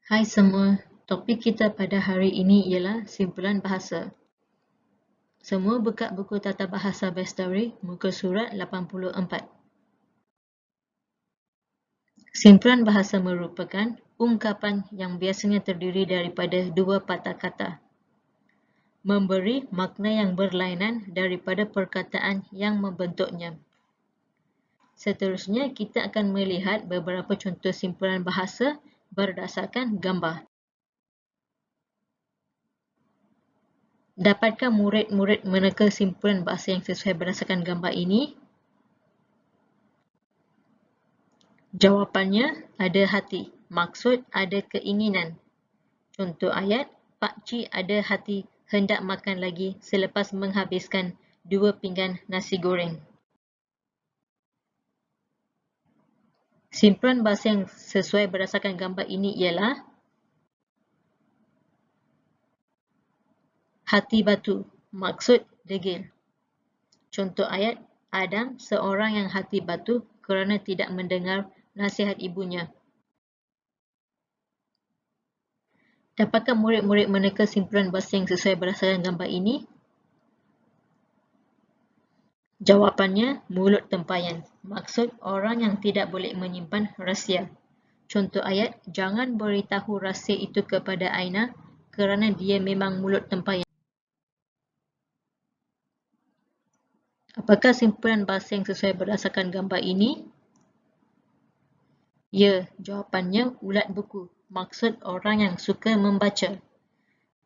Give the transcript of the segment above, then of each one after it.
Hai semua, topik kita pada hari ini ialah simpulan bahasa. Semua buka buku tata bahasa Bestari, muka surat 84. Simpulan bahasa merupakan ungkapan yang biasanya terdiri daripada dua patah kata, memberi makna yang berlainan daripada perkataan yang membentuknya. Seterusnya, kita akan melihat beberapa contoh simpulan bahasa berdasarkan gambar. Dapatkah murid-murid meneka simpulan bahasa yang sesuai berdasarkan gambar ini? Jawapannya, ada hati. Maksud ada keinginan. Contoh ayat, Pakcik ada hati hendak makan lagi selepas menghabiskan 2 pinggan nasi goreng. Simpulan bahasa yang sesuai berdasarkan gambar ini ialah hati batu. Maksud degil. Contoh ayat, Adam seorang yang hati batu kerana tidak mendengar nasihat ibunya. Dapatkah murid-murid meneka simpulan bahasa yang sesuai berdasarkan gambar ini? Jawapannya, mulut tempayan. Maksud orang yang tidak boleh menyimpan rahsia. Contoh ayat, jangan beritahu rahsia itu kepada Aina kerana dia memang mulut tempayan. Apakah simpulan bahasa yang sesuai berdasarkan gambar ini? Ya, jawapannya ulat buku. Maksud orang yang suka membaca.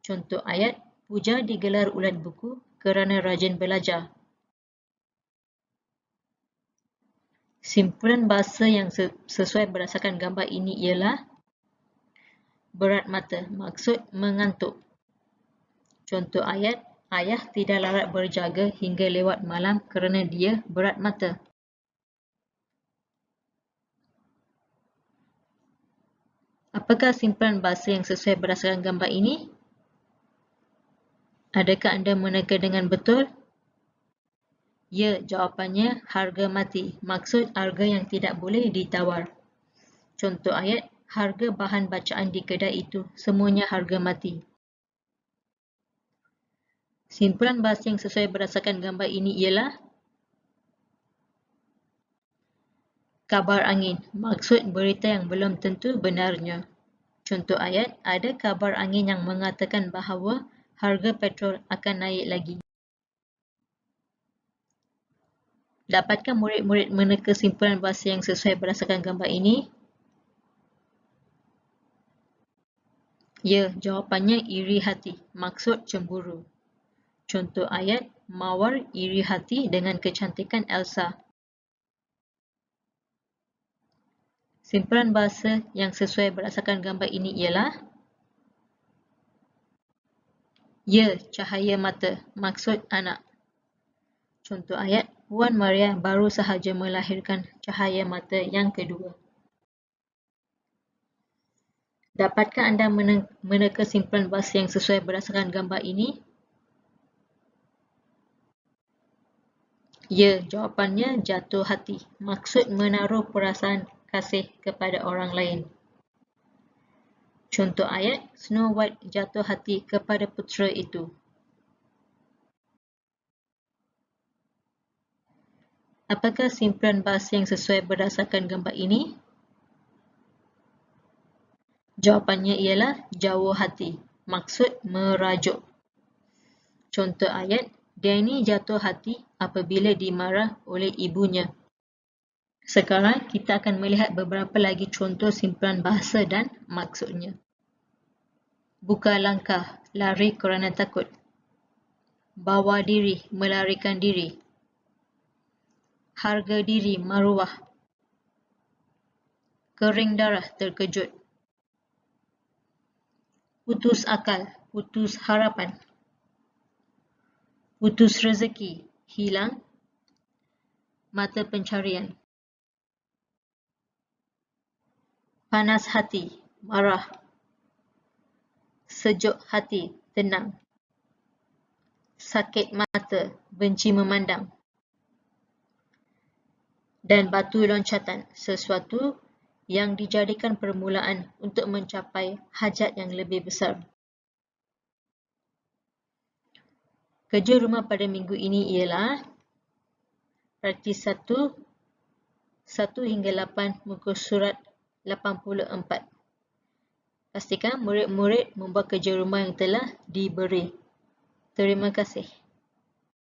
Contoh ayat, Puja digelar ulat buku kerana rajin belajar. Simpulan bahasa yang sesuai berdasarkan gambar ini ialah berat mata. Maksud mengantuk. Contoh ayat, ayah tidak larat berjaga hingga lewat malam kerana dia berat mata. Apakah simpulan bahasa yang sesuai berdasarkan gambar ini? Adakah anda meneka dengan betul? Ya, jawapannya harga mati. Maksud harga yang tidak boleh ditawar. Contoh ayat, harga bahan bacaan di kedai itu semuanya harga mati. Simpulan bahasa yang sesuai berdasarkan gambar ini ialah kabar angin. Maksud berita yang belum tentu benarnya. Contoh ayat, ada kabar angin yang mengatakan bahawa harga petrol akan naik lagi. Dapatkah murid-murid meneka simpulan bahasa yang sesuai berdasarkan gambar ini? Ya, jawapannya iri hati. Maksud cemburu. Contoh ayat, Mawar iri hati dengan kecantikan Elsa. Simpulan bahasa yang sesuai berdasarkan gambar ini ialah ya, cahaya mata. Maksud anak. Contoh ayat, Puan Maria baru sahaja melahirkan cahaya mata yang kedua. Dapatkah anda meneka simpulan bahasa yang sesuai berdasarkan gambar ini? Ya, jawapannya jatuh hati. Maksud menaruh perasaan kasih kepada orang lain. Contoh ayat, Snow White jatuh hati kepada putera itu. Apakah simpulan bahasa yang sesuai berdasarkan gambar ini? Jawapannya ialah jauh hati. Maksud merajuk. Contoh ayat, Danny jatuh hati apabila dimarah oleh ibunya. Sekarang kita akan melihat beberapa lagi contoh simpulan bahasa dan maksudnya. Buka langkah, lari kerana takut. Bawa diri, melarikan diri. Harga diri, maruah. Kering darah, terkejut. Putus akal, putus harapan. Putus rezeki, hilang. Mata pencarian. Panas hati, marah. Sejuk hati, tenang. Sakit mata, benci memandang. Dan batu loncatan, sesuatu yang dijadikan permulaan untuk mencapai hajat yang lebih besar. Kerja rumah pada minggu ini ialah praktis 1, 1 hingga 8 muka surat 84. Pastikan murid-murid membuat kerja rumah yang telah diberi. Terima kasih.